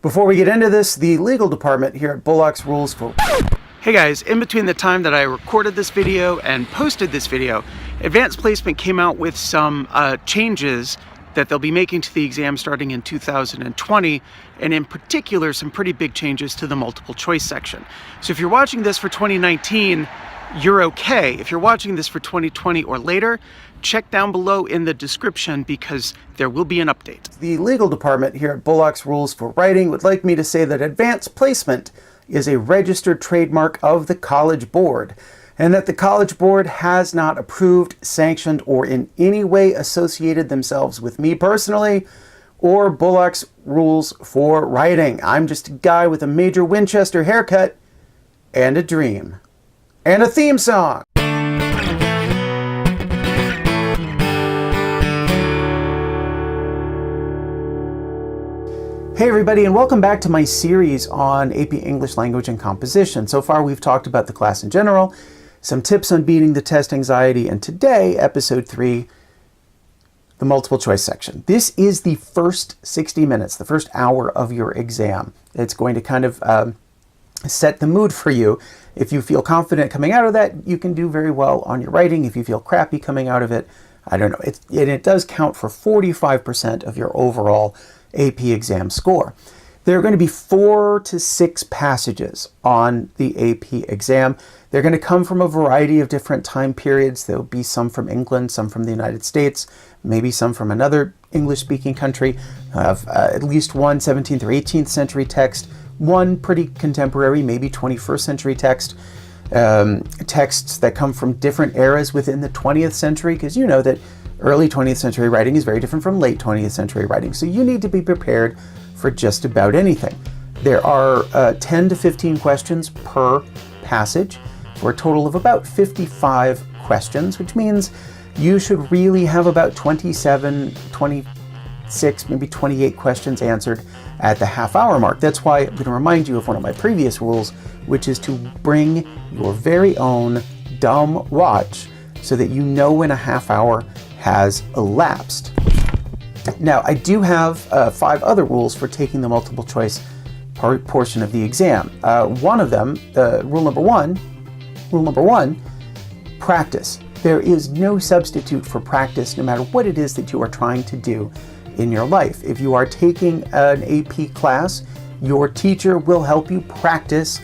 Before we get into this, the legal department here at Bullock's Rules for... Hey guys, in between the time that I recorded this video and posted this video, Advanced Placement came out with some changes that they'll be making to the exam starting in 2020, and in particular some pretty big changes to the multiple choice section. So if you're watching this for 2019, you're okay. If you're watching this for 2020 or later, check down below in the description because there will be an update. The legal department here at Bullock's Rules for Writing would like me to say that Advanced Placement is a registered trademark of the College Board, and that the College Board has not approved, sanctioned, or in any way associated themselves with me personally or Bullock's Rules for Writing. I'm just a guy with a Major Winchester haircut and a dream. And a theme song! Hey everybody, and welcome back to my series on AP English Language and Composition. So far we've talked about the class in general, some tips on beating the test anxiety, and today, episode 3, the multiple choice section. This is the first 60 minutes, the first hour of your exam. It's going to kind of set the mood for you. If you feel confident coming out of that, you can do very well on your writing. If you feel crappy coming out of it, I don't know. It does count for 45% of your overall AP exam score. There are going to be 4 to 6 passages on the AP exam. They're going to come from a variety of different time periods. There'll be some from England, some from the United States, maybe some from another English-speaking country. Have at least one 17th or 18th century text, one pretty contemporary, maybe 21st century text, texts that come from different eras within the 20th century, because you know that early 20th century writing is very different from late 20th century writing, so you need to be prepared for just about anything. There are 10 to 15 questions per passage for a total of about 55 questions, which means you should really have about 27, 26, maybe 28 questions answered at the half-hour mark. That's why I'm going to remind you of one of my previous rules, which is to bring your very own dumb watch so that you know when a half hour has elapsed. Now, I do have 5 other rules for taking the multiple choice portion of the exam. One of them, rule number one, practice. There is no substitute for practice, no matter what it is that you are trying to do in your life. If you are taking an AP class, your teacher will help you practice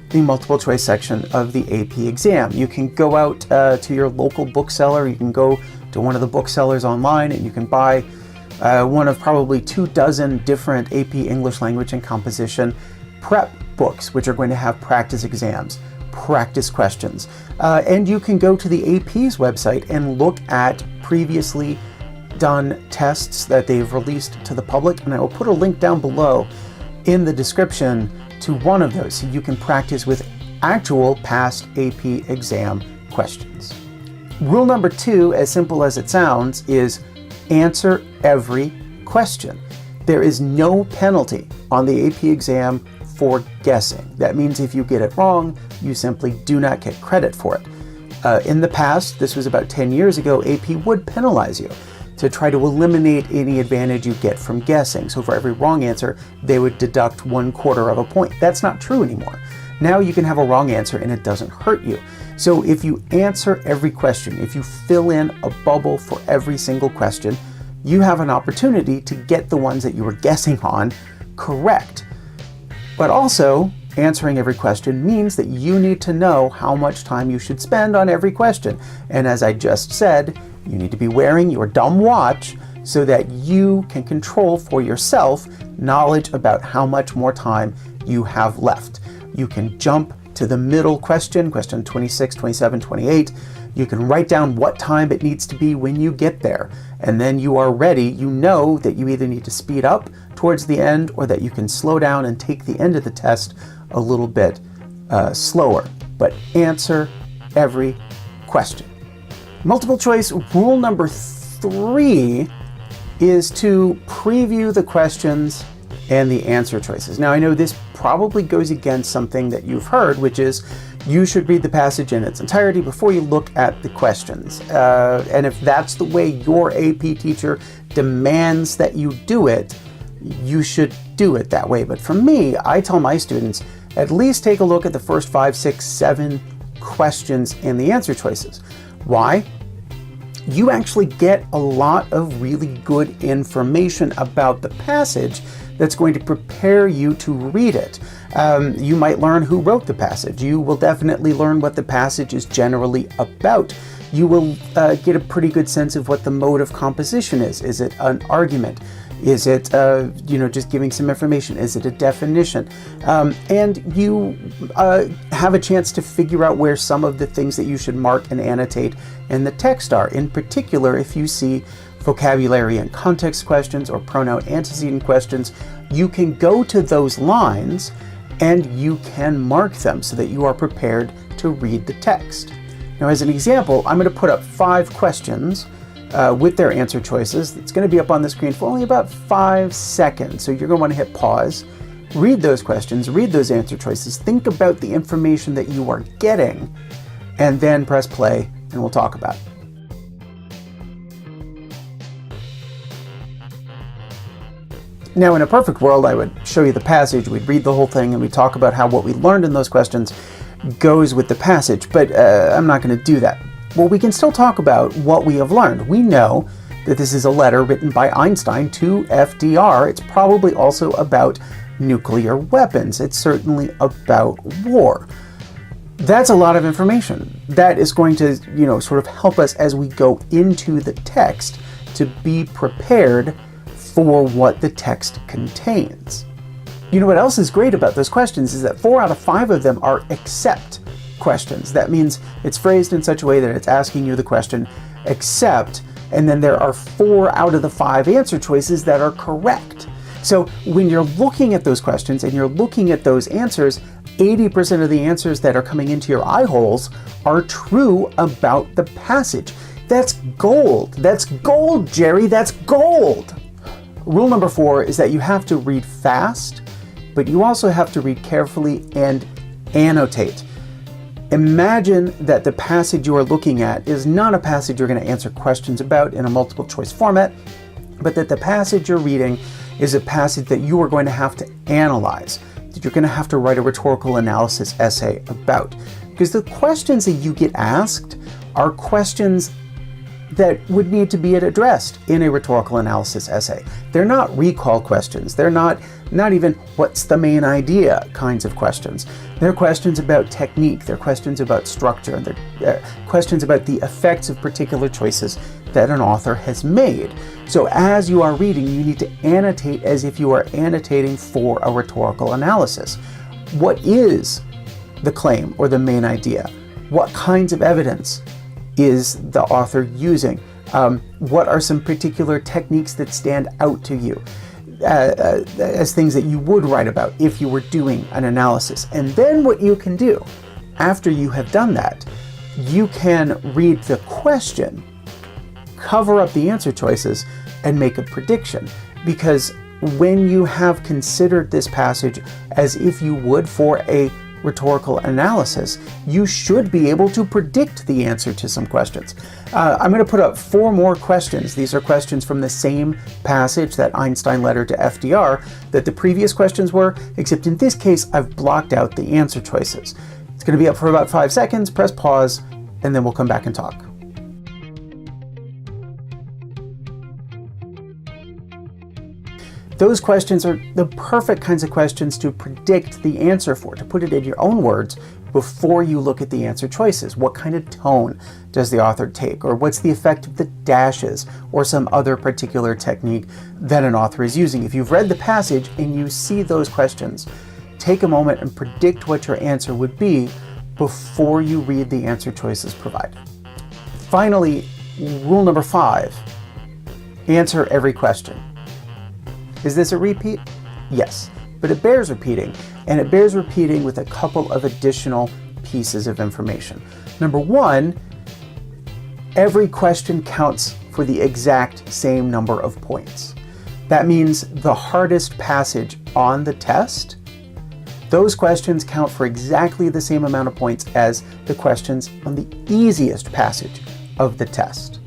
the multiple choice section of the AP exam. You can go out to your local bookseller, you can go to one of the booksellers online, and you can buy one of probably 24 different AP English Language and Composition prep books, which are going to have practice exams, practice questions. And you can go to the AP's website and look at previously done tests that they've released to the public, and I will put a link down below in the description to one of those so you can practice with actual past AP exam questions. Rule number 2, as simple as it sounds, is answer every question. There is no penalty on the AP exam for guessing. That means if you get it wrong, you simply do not get credit for it. In the past, this was about 10 years ago, AP would penalize you to try to eliminate any advantage you get from guessing. So for every wrong answer, they would deduct 1/4 of a point. That's not true anymore. Now you can have a wrong answer and it doesn't hurt you. So if you answer every question, if you fill in a bubble for every single question, you have an opportunity to get the ones that you were guessing on correct. But also, answering every question means that you need to know how much time you should spend on every question. And as I just said, you need to be wearing your dumb watch so that you can control for yourself knowledge about how much more time you have left. You can jump to the middle question 26, 27, 28. You can write down what time it needs to be when you get there. And then you are ready. You know that you either need to speed up towards the end or that you can slow down and take the end of the test a little bit slower. But answer every question. Multiple choice rule number 3 is to preview the questions and the answer choices. Now, I know this probably goes against something that you've heard, which is you should read the passage in its entirety before you look at the questions. And if that's the way your AP teacher demands that you do it, you should do it that way. But for me, I tell my students, at least take a look at the first 5, 6, 7 questions and the answer choices. Why? You actually get a lot of really good information about the passage that's going to prepare you to read it. You might learn who wrote the passage. You will definitely learn what the passage is generally about. You will get a pretty good sense of what the mode of composition is. Is it an argument? Is it, just giving some information? Is it a definition? And you have a chance to figure out where some of the things that you should mark and annotate in the text are. In particular, if you see vocabulary and context questions or pronoun antecedent questions, you can go to those lines and you can mark them so that you are prepared to read the text. Now, as an example, I'm going to put up 5 questions with their answer choices. It's going to be up on the screen for only about 5 seconds. So you're going to want to hit pause, read those questions, read those answer choices, think about the information that you are getting, and then press play and we'll talk about it. Now, in a perfect world, I would show you the passage, we'd read the whole thing, and we'd talk about how what we learned in those questions goes with the passage, but I'm not going to do that. Well, we can still talk about what we have learned. We know that this is a letter written by Einstein to FDR. It's probably also about nuclear weapons. It's certainly about war. That's a lot of information. That is going to, sort of help us as we go into the text to be prepared for what the text contains. You know what else is great about those questions is that 4 out of 5 of them are except questions. That means it's phrased in such a way that it's asking you the question, except, and then there are 4 out of the 5 answer choices that are correct. So when you're looking at those questions and you're looking at those answers, 80% of the answers that are coming into your eye holes are true about the passage. That's gold. That's gold, Jerry. That's gold. Rule number 4 is that you have to read fast, but you also have to read carefully and annotate. Imagine that the passage you are looking at is not a passage you're going to answer questions about in a multiple choice format, but that the passage you're reading is a passage that you are going to have to analyze, that you're going to have to write a rhetorical analysis essay about. Because the questions that you get asked are questions that would need to be addressed in a rhetorical analysis essay. They're not recall questions. They're not even what's the main idea kinds of questions. They're questions about technique. They're questions about structure. They're questions about the effects of particular choices that an author has made. So as you are reading, you need to annotate as if you are annotating for a rhetorical analysis. What is the claim or the main idea? What kinds of evidence is the author using? What are some particular techniques that stand out to you as things that you would write about if you were doing an analysis? And then what you can do after you have done that, you can read the question, cover up the answer choices, and make a prediction. Because when you have considered this passage as if you would for a rhetorical analysis, you should be able to predict the answer to some questions. I'm going to put up 4 more questions. These are questions from the same passage, that Einstein letter to FDR, that the previous questions were, except in this case, I've blocked out the answer choices. It's going to be up for about 5 seconds, press pause, and then we'll come back and talk. Those questions are the perfect kinds of questions to predict the answer for, to put it in your own words before you look at the answer choices. What kind of tone does the author take? Or what's the effect of the dashes or some other particular technique that an author is using? If you've read the passage and you see those questions, take a moment and predict what your answer would be before you read the answer choices provided. Finally, rule number 5, answer every question. Is this a repeat? Yes, but it bears repeating, and it bears repeating with a couple of additional pieces of information. Number 1, every question counts for the exact same number of points. That means the hardest passage on the test, those questions count for exactly the same amount of points as the questions on the easiest passage of the test.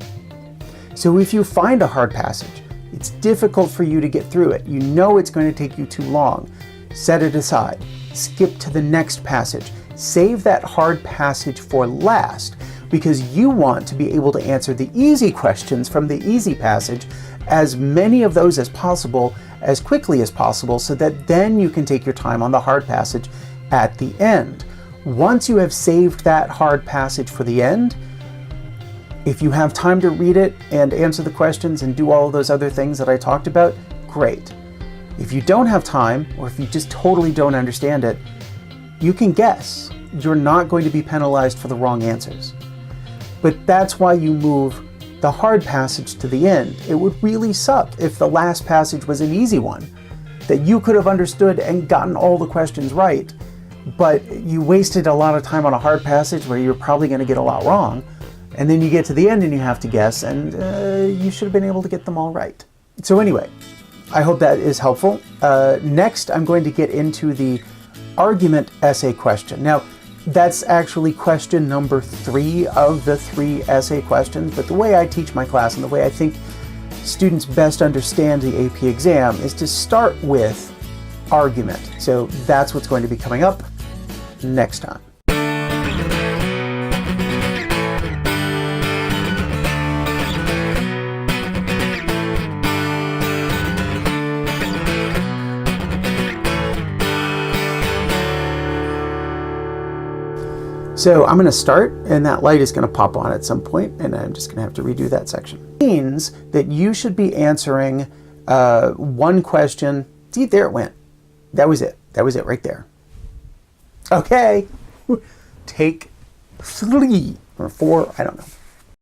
So if you find a hard passage, if it's difficult for you to get through it, you know it's going to take you too long, set it aside. Skip to the next passage. Save that hard passage for last, because you want to be able to answer the easy questions from the easy passage, as many of those as possible, as quickly as possible, so that then you can take your time on the hard passage at the end. Once you have saved that hard passage for the end, if you have time to read it and answer the questions and do all of those other things that I talked about, great. If you don't have time, or if you just totally don't understand it, you can guess. You're not going to be penalized for the wrong answers. But that's why you move the hard passage to the end. It would really suck if the last passage was an easy one, that you could have understood and gotten all the questions right, but you wasted a lot of time on a hard passage where you're probably going to get a lot wrong, and then you get to the end and you have to guess, and you should have been able to get them all right. So anyway, I hope that is helpful. Next, I'm going to get into the argument essay question. Now, that's actually question number 3 of the 3 essay questions, but the way I teach my class and the way I think students best understand the AP exam is to start with argument. So that's what's going to be coming up next time. So I'm going to start, and that light is going to pop on at some point, and I'm just going to have to redo that section. It means that you should be answering one question. See, there it went. That was it. That was it right there. Okay. Take 3 or 4, I don't know.